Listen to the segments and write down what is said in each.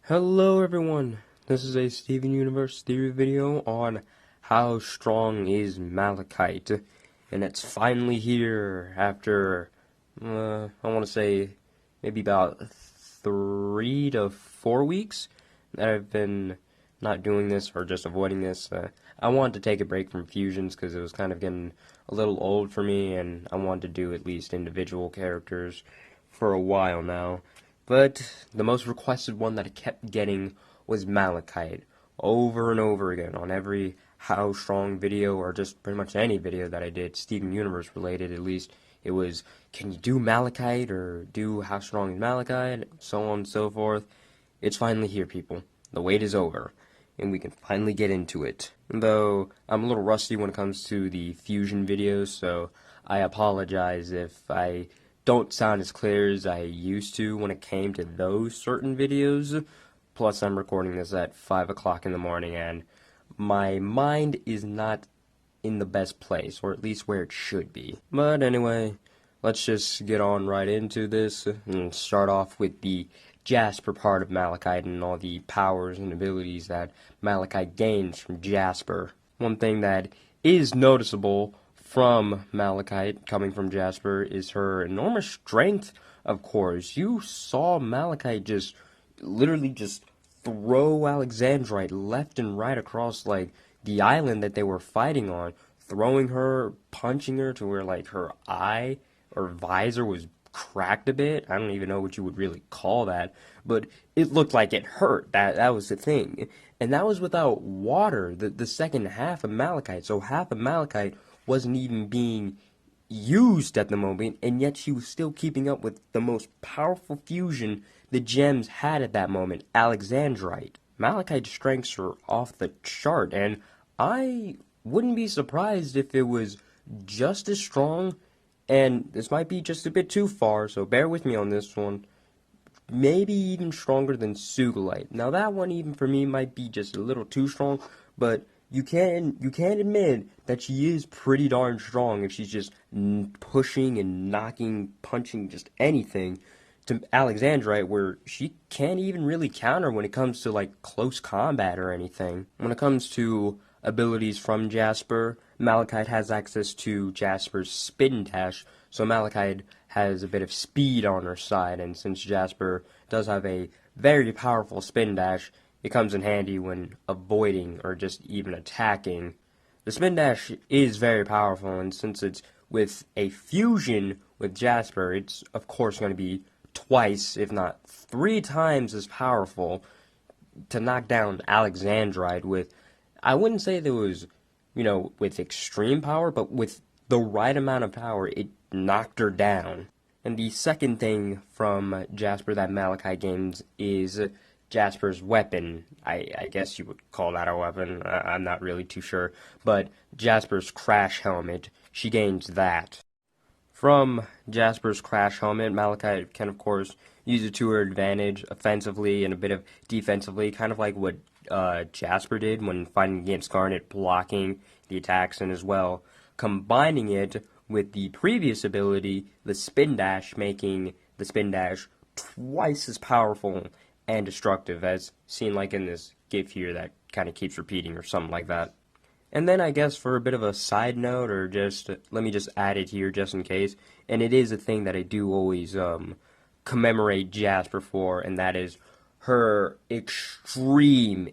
Hello everyone, this is a Steven Universe theory video on how strong is Malachite, and it's finally here after, I want to say, maybe about 3 to 4 weeks that I've been not doing this or just avoiding this. I wanted to take a break from fusions because it was kind of getting a little old for me, and I wanted to do at least individual characters for a while now. But the most requested one that I kept getting was Malachite, over and over again on every How Strong video, or just pretty much any video that I did, Steven Universe related at least. It was, can you do Malachite, or do How Strong is Malachite, so on and so forth. It's finally here, people. The wait is over, and we can finally get into it. Though I'm a little rusty when it comes to the fusion videos, so I apologize if I don't sound as clear as I used to when it came to those certain videos. Plus, I'm recording this at 5 o'clock in the morning, and my mind is not in the best place, or at least where it should be. But anyway, let's just get on right into this, and start off with the Jasper part of Malachite and all the powers and abilities that Malachite gains from Jasper. One thing that is noticeable from Malachite, coming from Jasper, is her enormous strength, of course. You saw Malachite just literally just throw Alexandrite left and right across, like, the island that they were fighting on, throwing her, punching her to where, like, her eye or visor was cracked a bit. I don't even know what you would really call that, but it looked like it hurt. That was the thing. And that was without water, the second half of Malachite. So half of Malachite wasn't even being used at the moment, and yet she was still keeping up with the most powerful fusion the gems had at that moment, Alexandrite. Malachite's strengths are off the chart, and I wouldn't be surprised if it was just as strong, and this might be just a bit too far, so bear with me on this one, maybe even stronger than Sugilite. Now that one, even for me, might be just a little too strong, but you can admit that she is pretty darn strong if she's just pushing and knocking, punching, just anything to Alexandrite, where she can't even really counter when it comes to, like, close combat or anything. When it comes to abilities from Jasper, Malachite has access to Jasper's spin dash, so Malachite has a bit of speed on her side, and since Jasper does have a very powerful spin dash, it comes in handy when avoiding or just even attacking. The spin dash is very powerful, and since it's with a fusion with Jasper, it's of course going to be twice, if not 3 times as powerful to knock down Alexandrite with, I wouldn't say there was, with extreme power, but with the right amount of power, it knocked her down. And the second thing from Jasper that Malachite gains is Jasper's weapon. I guess you would call that a weapon. I'm not really too sure. But Jasper's crash helmet, she gains that. From Jasper's crash helmet, Malachite can, of course, use it to her advantage offensively and a bit of defensively, kind of like what Jasper did when fighting against Garnet, blocking the attacks, and as well combining it with the previous ability, the spin dash, making the spin dash twice as powerful and destructive, as seen like in this gif here that kind of keeps repeating or something like that. And then I guess for a bit of a side note, or just let me just add it here just in case, and it is a thing that I do always commemorate Jasper for, and that is her extreme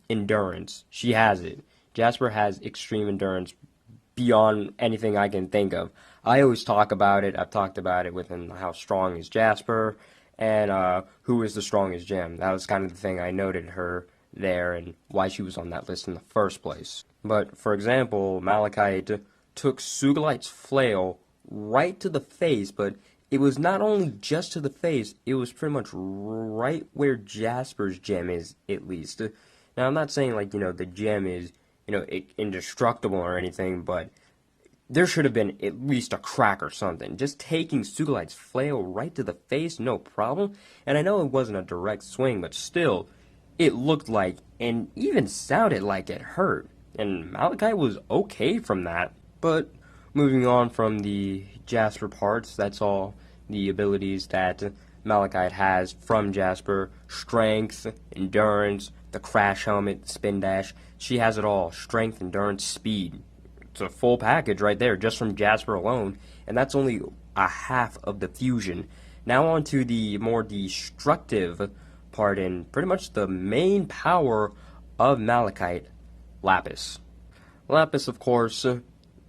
endurance. She has it. Jasper has extreme endurance beyond anything I can think of. I always talk about it. I've talked about it within How Strong is Jasper, and who is the strongest gem. That was kind of the thing I noted her there and why she was on that list in the first place. But, for example, Malachite took Sugilite's flail right to the face, but it was not only just to the face, it was pretty much right where Jasper's gem is, at least. Now, I'm not saying, like, the gem is, indestructible or anything, but there should have been at least a crack or something. Just taking Sugilite's flail right to the face, no problem. And I know it wasn't a direct swing, but still, it looked like, and even sounded like it hurt. And Malachite was okay from that. But moving on from the Jasper parts, that's all the abilities that Malachite has from Jasper: strength, endurance, the crash helmet, spin dash. She has it all: strength, endurance, speed. It's a full package right there just from Jasper alone, and that's only a half of the fusion. Now on to the more destructive part and pretty much the main power of Malachite: Lapis. Lapis, of course,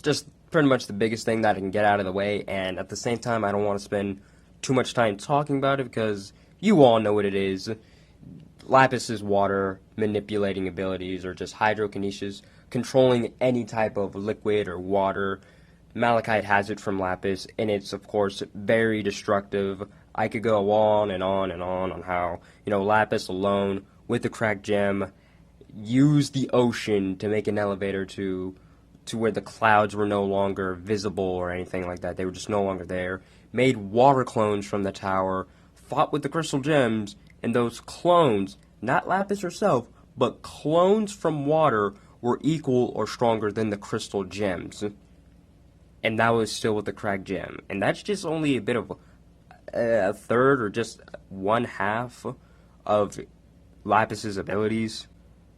just pretty much the biggest thing that I can get out of the way, and at the same time I don't want to spend too much time talking about it because you all know what it is. Lapis's water manipulating abilities, or just hydrokinesis, controlling any type of liquid or water. Malachite has it from Lapis, and it's of course very destructive. I could go on and on and on how, Lapis alone with the cracked gem used the ocean to make an elevator to where the clouds were no longer visible or anything like that. They were just no longer there. Made water clones from the tower, fought with the crystal gems, and those clones, not Lapis herself, but clones from water, were equal or stronger than the crystal gems. And that was still with the cracked gem. And that's just only a bit of a third or just one half of Lapis's abilities.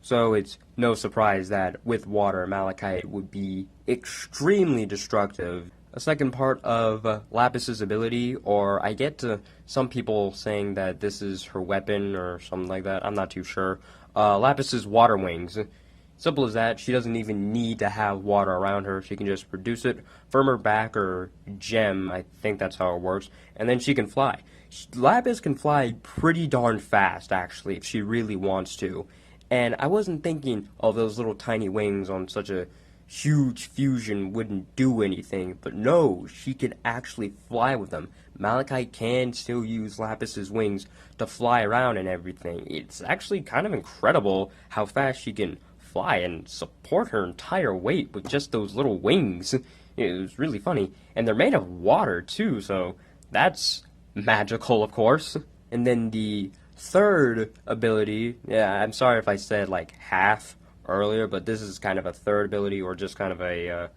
So it's no surprise that with water, Malachite would be extremely destructive. A second part of Lapis's ability, or I get to some people saying that this is her weapon or something like that, I'm not too sure. Lapis's water wings. Simple as that. She doesn't even need to have water around her. She can just produce it from her back or gem. I think that's how it works. And then she can fly. Lapis can fly pretty darn fast, actually, if she really wants to. And I wasn't thinking, oh, those little tiny wings on such a huge fusion wouldn't do anything. But no, she can actually fly with them. Malachite can still use Lapis's wings to fly around and everything. It's actually kind of incredible how fast she can fly and support her entire weight with just those little wings. It was really funny. And they're made of water, too, so that's magical, of course. And then the third ability, yeah, I'm sorry if I said like half earlier, but this is kind of a third ability, or just kind of a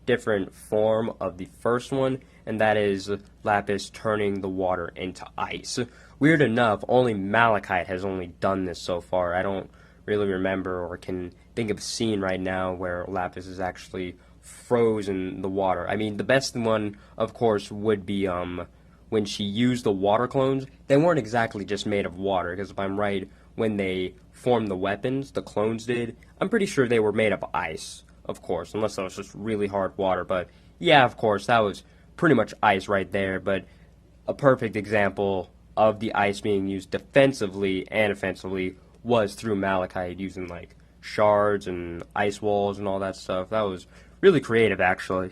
different form of the first one, and that is Lapis turning the water into ice. Weird enough, only Malachite has only done this so far. I don't really remember or can think of a scene right now where Lapis is actually frozen the water. I mean, the best one, of course, would be when she used the water clones. They weren't exactly just made of water, because if I'm right, when they formed the weapons, the clones did, I'm pretty sure they were made of ice, of course, unless that was just really hard water. But yeah, of course, that was pretty much ice right there. But a perfect example of the ice being used defensively and offensively was through Malachite, using like shards and ice walls and all that stuff. That was really creative, actually.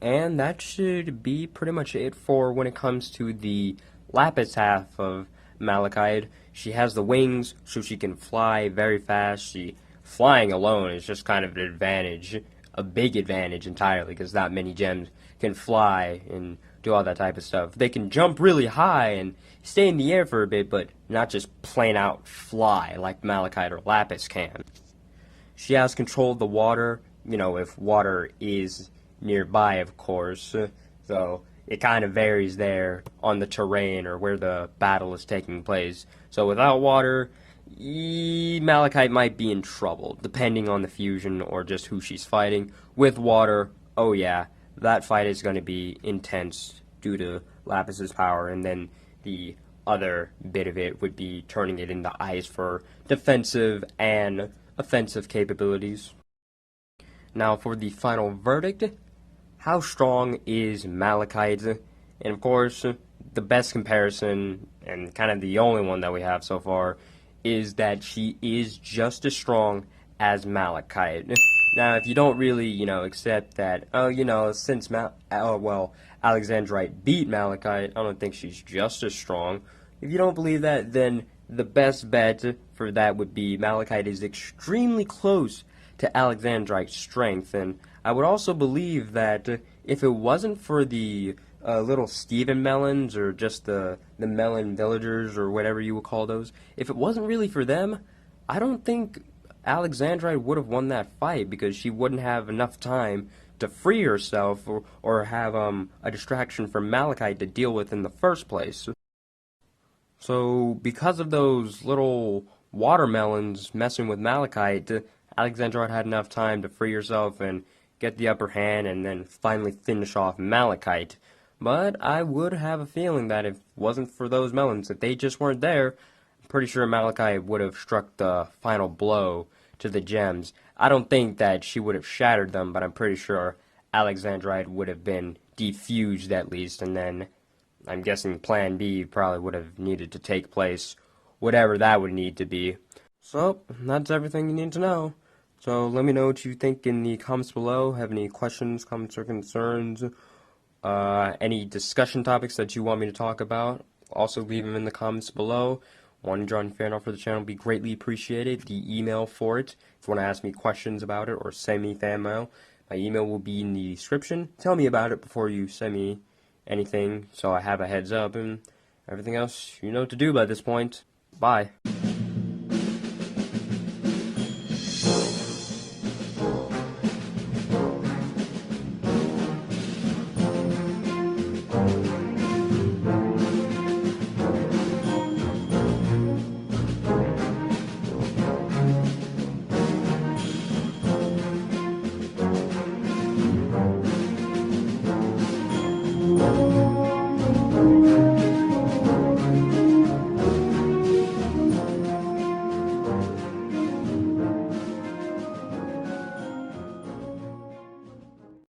And that should be pretty much it for when it comes to the Lapis half of Malachite. She has the wings, so she can fly very fast. Flying alone is just kind of an advantage, a big advantage entirely, because not many gems can fly and do all that type of stuff. They can jump really high and stay in the air for a bit, but not just plain out fly like Malachite or Lapis can. She has control of the water, if water is nearby, of course, so it kind of varies there on the terrain or where the battle is taking place. So without water, Malachite might be in trouble, depending on the fusion or just who she's fighting. With water, oh yeah, that fight is going to be intense due to Lapis's power, and then the other bit of it would be turning it into ice for defensive and offensive capabilities. Now for the final verdict, how strong is Malachite? And of course, the best comparison, and kind of the only one that we have so far, is that she is just as strong as Malachite. Now, if you don't really, accept that, since Alexandrite beat Malachite, I don't think she's just as strong. If you don't believe that, then the best bet for that would be Malachite is extremely close to Alexandrite's strength, and I would also believe that if it wasn't for the little Steven melons, or just the melon villagers, or whatever you would call those, if it wasn't really for them, I don't think Alexandrite would have won that fight, because she wouldn't have enough time to free herself or have a distraction from Malachite to deal with in the first place. So, because of those little watermelons messing with Malachite, Alexandrite had enough time to free herself and get the upper hand and then finally finish off Malachite. But I would have a feeling that if it wasn't for those melons, if they just weren't there, I'm pretty sure Malachite would have struck the final blow to the gems. I don't think that she would have shattered them, but I'm pretty sure Alexandrite would have been defused at least, and then I'm guessing Plan B probably would have needed to take place, whatever that would need to be. So, that's everything you need to know. So, let me know what you think in the comments below. Have any questions, comments, or concerns? Any discussion topics that you want me to talk about? Also, leave them in the comments below. Want to join fan art for the channel would be greatly appreciated. The email for it, if you want to ask me questions about it or send me fan mail, my email will be in the description. Tell me about it before you send me anything, so I have a heads up, and everything else you know what to do by this point. Bye.